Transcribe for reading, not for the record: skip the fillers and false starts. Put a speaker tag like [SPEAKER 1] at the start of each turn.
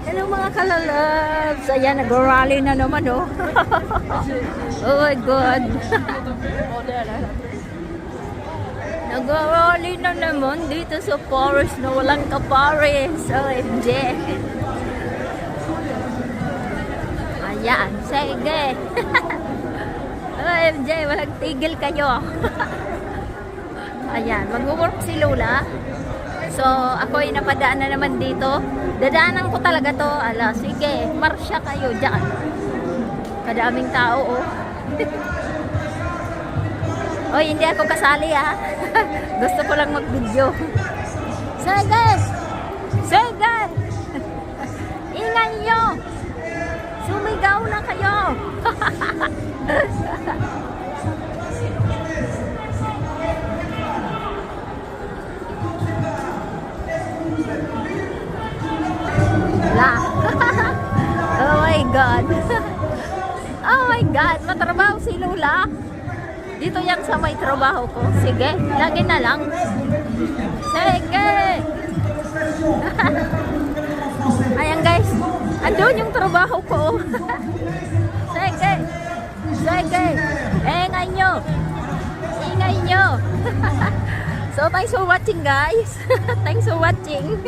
[SPEAKER 1] Hello mga kalalabs. Ayan, nag-rally na naman, oh. Oh my God. Nag-rally na naman dito sa forest na walang kapares. OMG. Ayan, sige. OMG, walang tigil kayo. Ayan, mag-work si Lola. So, ako ay napadaan na naman dito. Dadaanan ko talaga to. Ala, sige, marsya kayo dyan. Kadaming tao, oh. Oy, hindi ako kasali, ha. Gusto ko lang mag-video. Sige! Sige! Ingay nyo! Sumigaw na kayo! La. Oh my God. Oh my God, matrabaho si Lola. Dito yan sa may trabaho ko. Sige, lagi na lang. Sige. Ayan guys, andun yung trabaho ko. Sige. Sige. Ingay nyo. Ingay nyo. So thanks for watching guys. Thanks for watching.